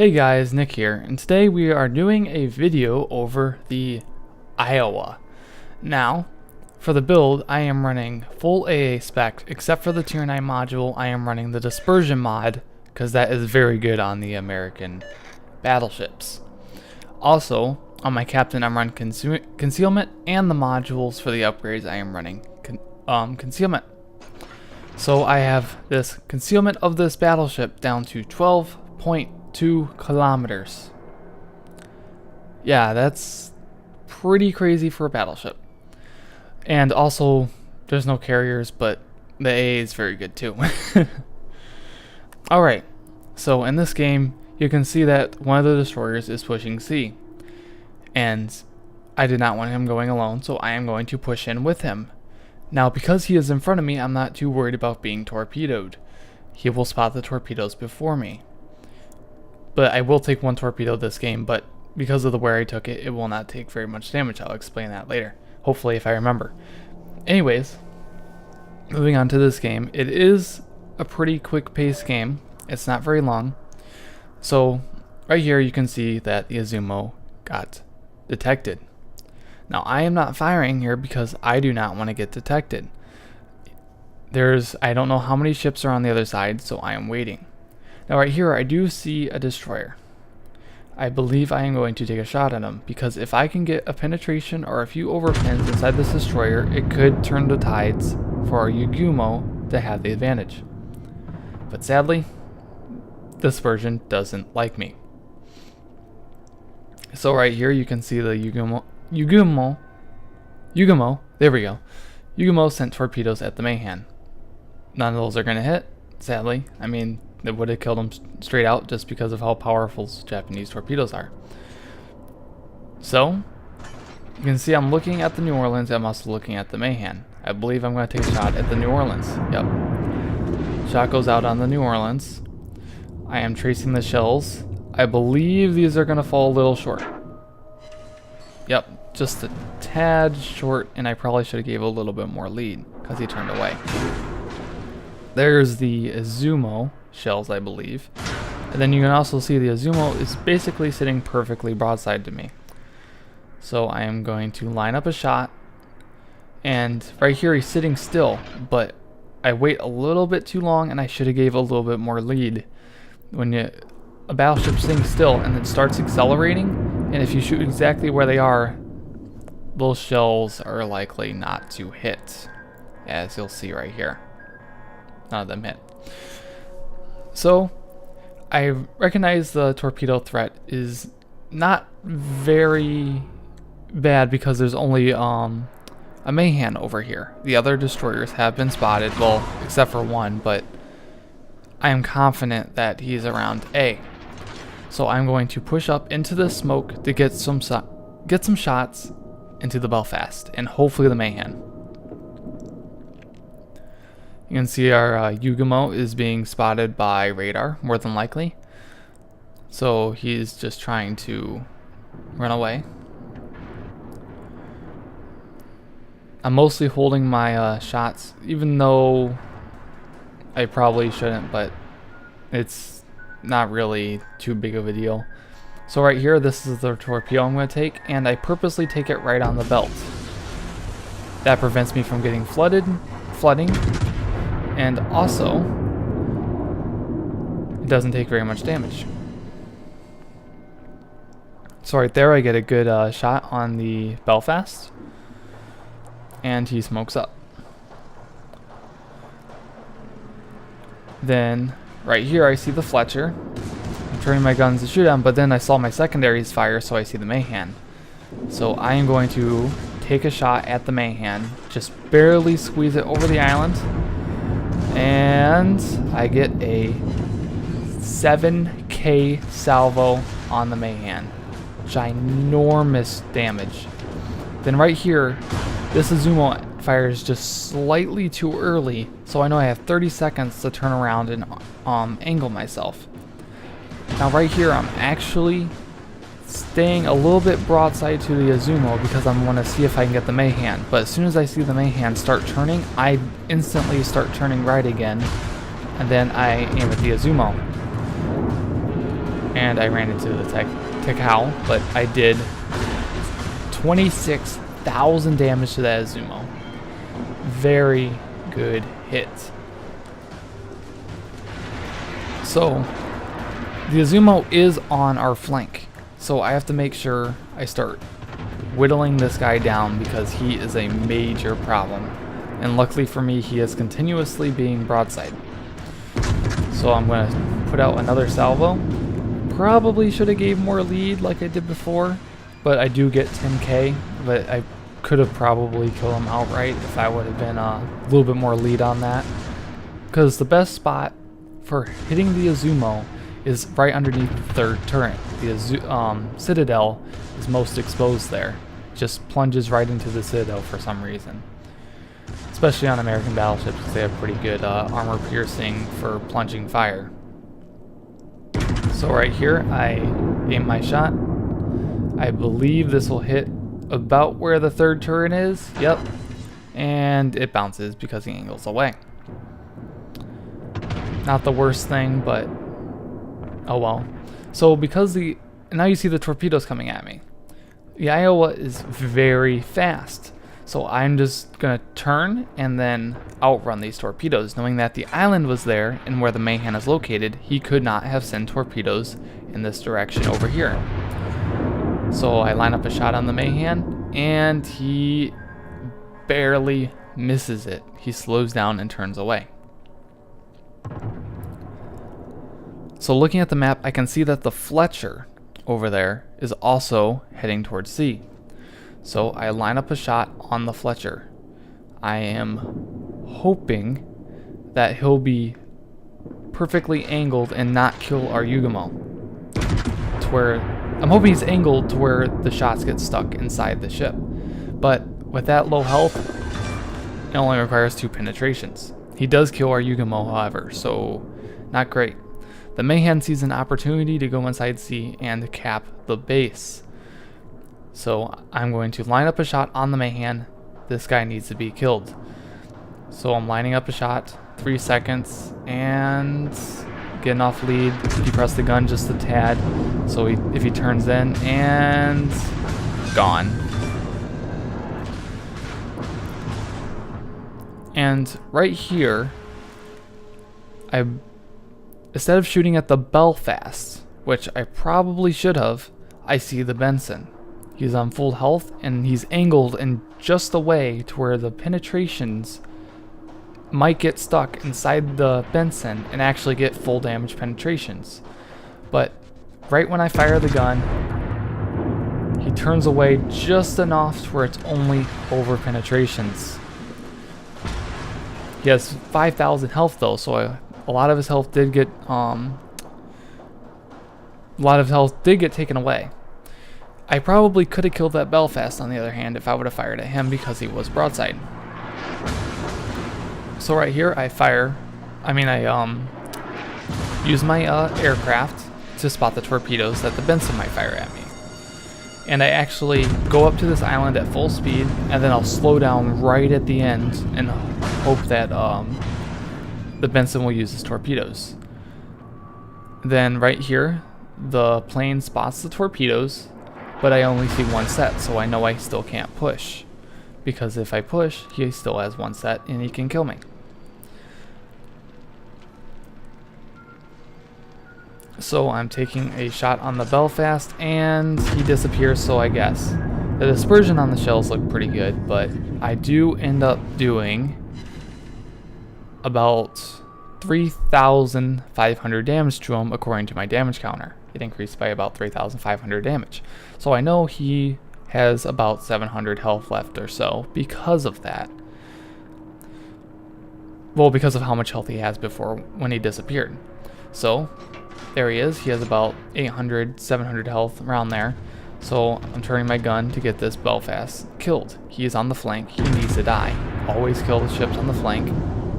Hey guys, Nick here, and today we are doing a video over the Iowa. Now, for the build, I am running full AA spec, except for the Tier 9 module. I am running the dispersion mod, because that is very good on the American battleships. Also, on my captain, I'm running concealment, and the modules for the upgrades, I am running concealment. So I have this concealment of this battleship down to 12.2 kilometers. Yeah, that's pretty crazy for a battleship. And also, there's no carriers, but the AA is very good too. Alright, so in this game, you can see that one of the destroyers is pushing C. And I did not want him going alone, so I am going to push in with him. Now, because he is in front of me, I'm not too worried about being torpedoed. He will spot the torpedoes before me. But I will take one torpedo this game, but because of the way I took it, it will not take very much damage. I'll explain that later, hopefully, if I remember. Anyways, moving on to this game, it is a pretty quick-paced game. It's not very long. So, right here you can see that the Izumo got detected. Now, I am not firing here because I do not want to get detected. I don't know how many ships are on the other side, so I am waiting. Now, right here, I do see a destroyer. I believe I am going to take a shot at him, because if I can get a penetration or a few overpins inside this destroyer, it could turn the tides for our Yugumo to have the advantage. But sadly, this version doesn't like me. So right here, you can see the Yugumo, there we go. Yugumo sent torpedoes at the Mayhan. None of those are going to hit, sadly. I mean, it would have killed them straight out just because of how powerful Japanese torpedoes are. So, you can see I'm looking at the New Orleans. I'm also looking at the Mayhan. I believe I'm going to take a shot at the New Orleans. Yep. Shot goes out on the New Orleans. I am tracing the shells. I believe these are going to fall a little short. Yep, just a tad short, and I probably should have gave a little bit more lead because he turned away. There's the Izumo shells, I believe. And then you can also see the Izumo is basically sitting perfectly broadside to me. So I am going to line up a shot, and right here he's sitting still, but I wait a little bit too long, and I should have gave a little bit more lead. When a battleship sitting still and then starts accelerating, and if you shoot exactly where they are, those shells are likely not to hit, as you'll see right here. None of them hit. So, I recognize the torpedo threat is not very bad because there's only a Mayhan over here. The other destroyers have been spotted, well, except for one, but I am confident that he's around A. So I'm going to push up into the smoke to get some shots into the Belfast and hopefully the Mayhan. You can see our Yugumo is being spotted by radar, more than likely. So he's just trying to run away. I'm mostly holding my shots, even though I probably shouldn't, but it's not really too big of a deal. So right here, this is the torpedo I'm going to take, and I purposely take it right on the belt. That prevents me from getting flooding, and also it doesn't take very much damage. So right there, I get a good shot on the Belfast, and he smokes up. Then right here, I see the Fletcher. I'm turning my guns to shoot him, but then I saw my secondaries fire, so I see the Mayhan. So I am going to take a shot at the Mayhan, just barely squeeze it over the island, and I get a 7K salvo on the Mayhan. Ginormous damage. Then right here, this Izumo fires just slightly too early, so I know I have 30 seconds to turn around and angle myself. Now right here, I'm actually staying a little bit broadside to the Izumo because I want to see if I can get the Mayhan. But as soon as I see the Mayhan start turning, I instantly start turning right again, and then I aim at the Izumo. and I ran into the Tekao, but I did 26,000 damage to that Azumo. Very good hit. So the Azumo is on our flank, so I have to make sure I start whittling this guy down because he is a major problem. And luckily for me, he is continuously being broadside. So I'm going to put out another salvo. Probably should have gave more lead like I did before, but I do get 10k, but I could have probably killed him outright if I would have been a little bit more lead on that. Because the best spot for hitting the Azumo is right underneath the third turret. The Citadel is most exposed there. Just plunges right into the Citadel for some reason. Especially on American battleships because they have pretty good armor piercing for plunging fire. So right here, I aim my shot. I believe this will hit about where the third turret is. Yep. And it bounces because he angles away. Not the worst thing, but oh well. So because now you see the torpedoes coming at me. The Iowa is very fast. So I'm just going to turn and then outrun these torpedoes, knowing that the island was there and where the Mahan is located, he could not have sent torpedoes in this direction over here. So I line up a shot on the Mahan and he barely misses it. He slows down and turns away. So looking at the map, I can see that the Fletcher over there is also heading towards sea. So I line up a shot on the Fletcher. I am hoping that he'll be perfectly angled and not kill our Yugamo. I'm hoping he's angled to where the shots get stuck inside the ship. But with that low health, it only requires 2 penetrations. He does kill our Yugamo, however, so not great. The Mahan sees an opportunity to go inside sea and cap the base. So I'm going to line up a shot on the Mahan. This guy needs to be killed. So I'm lining up a shot, 3 seconds, and getting off lead. Depress the gun just a tad. So if he turns in, and gone. And right here, instead of shooting at the Belfast, which I probably should have, I see the Benson. He's on full health and he's angled in just the way to where the penetrations might get stuck inside the Benson and actually get full damage penetrations. But right when I fire the gun, he turns away just enough to where it's only over penetrations. He has 5,000 health though, so a lot of his health did get taken away. I probably could have killed that Belfast on the other hand if I would have fired at him because he was broadside. So right here I use my aircraft to spot the torpedoes that the Benson might fire at me. And I actually go up to this island at full speed and then I'll slow down right at the end and hope that the Benson will use his torpedoes. Then right here the plane spots the torpedoes, but I only see 1 set, so I know I still can't push. Because if I push, he still has 1 set and he can kill me. So I'm taking a shot on the Belfast and he disappears, so I guess. The dispersion on the shells look pretty good, but I do end up doing about 3,500 damage to him according to my damage counter. It increased by about 3,500 damage. So I know he has about 700 health left or so because of that. Well, because of how much health he has before when he disappeared. So there he is. He has about 800, 700 health around there. So I'm turning my gun to get this Belfast killed. He is on the flank. He needs to die. Always kill the ships on the flank.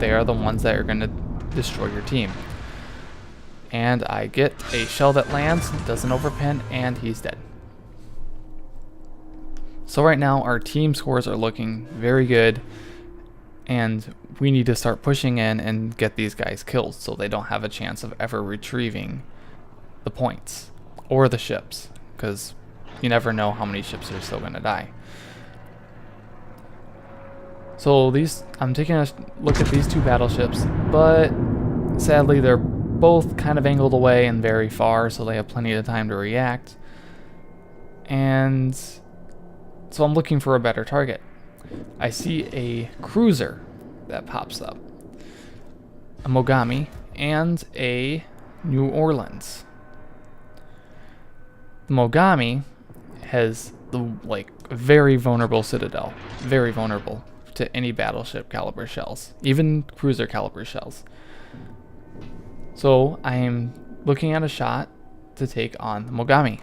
They are the ones that are going to destroy your team. And I get a shell that lands, doesn't overpin, and he's dead. So right now our team scores are looking very good, and we need to start pushing in and get these guys killed so they don't have a chance of ever retrieving the points or the ships, because you never know how many ships are still going to die. So I'm taking a look at these two battleships, but sadly they're both kind of angled away and very far, so they have plenty of time to react. And so I'm looking for a better target. I see a cruiser that pops up, a Mogami, and a New Orleans. The Mogami has the very vulnerable citadel, very vulnerable to any battleship caliber shells, even cruiser caliber shells. So I am looking at a shot to take on the Mogami,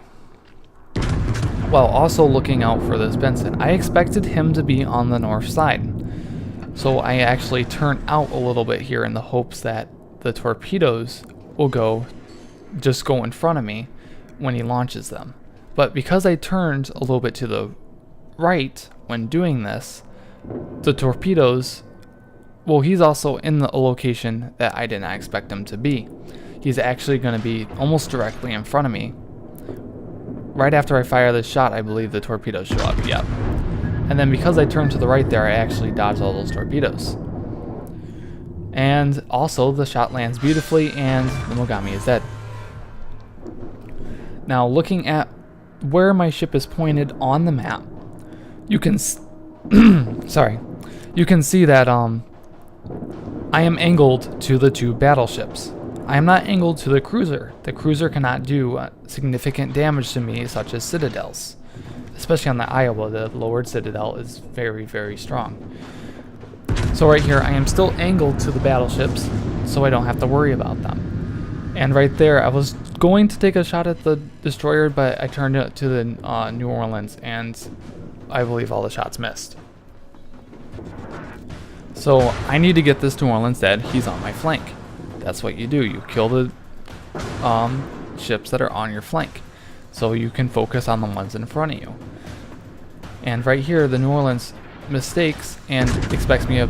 while also looking out for this Benson. I expected him to be on the north side, so I actually turn out a little bit here in the hopes that the torpedoes will go in front of me when he launches them. But because I turned a little bit to the right when doing this, the torpedoes, well, he's also in a location that I did not expect him to be. He's actually going to be almost directly in front of me. Right after I fire this shot, I believe the torpedoes show up. Yep. And then because I turned to the right there, I actually dodged all those torpedoes. And also, the shot lands beautifully, and the Mogami is dead. Now, looking at where my ship is pointed on the map, you can you can see that I am angled to the two battleships. I am not angled to the cruiser. The cruiser cannot do significant damage to me, such as citadels. Especially on the Iowa, the lowered citadel is very, very strong. So right here, I am still angled to the battleships, so I don't have to worry about them. And right there, I was going to take a shot at the destroyer, but I turned it to the New Orleans, and I believe all the shots missed. So I need to get this New Orleans dead. He's on my flank. That's what you do. You kill the ships that are on your flank, so you can focus on the ones in front of you. And right here, the New Orleans mistakes and expects me to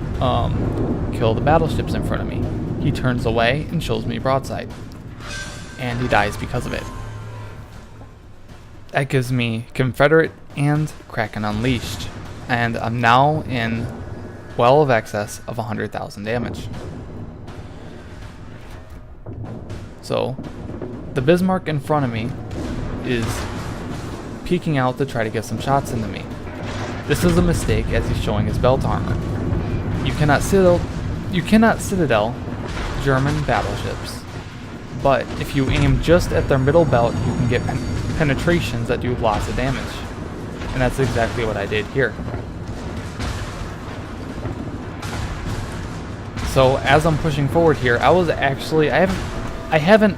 kill the battleships in front of me. He turns away and shows me broadside, and he dies because of it. That gives me Confederate and Kraken Unleashed, and I'm now in well of excess of 100,000 damage. So the Bismarck in front of me is peeking out to try to get some shots into me. This is a mistake, as he's showing his belt armor. You cannot citadel German battleships, but if you aim just at their middle belt, you can get penetrations that do lots of damage. And that's exactly what I did here. So as I'm pushing forward here, I haven't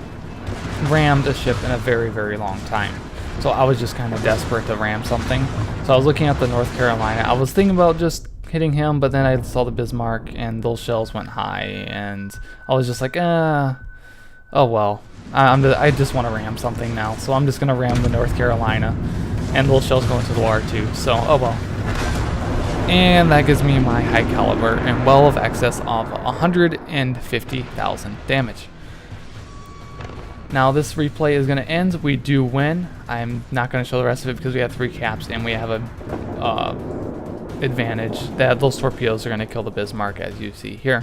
rammed a ship in a very, very long time. So I was just kind of desperate to ram something. So I was looking at the North Carolina. I was thinking about just hitting him, but then I saw the Bismarck and those shells went high, and I was just like, oh well. I just want to ram something now, so I'm just going to ram the North Carolina, and those shells go into the water too, so oh well. And that gives me my high caliber and well of excess of 150,000 damage. Now this replay is going to end. We do win. I'm not going to show the rest of it because we have 3 caps and we have a advantage that those torpedoes are going to kill the Bismarck, as you see here.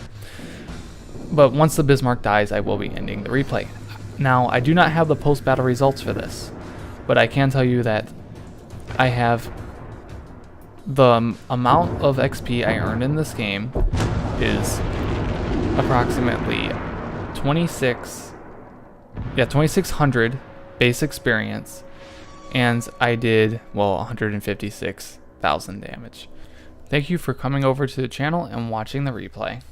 But once the Bismarck dies, I will be ending the replay. Now, I do not have the post-battle results for this, but I can tell you that I have the amount of XP I earned in this game is approximately 2,600 base experience, and I did, well, 156,000 damage. Thank you for coming over to the channel and watching the replay.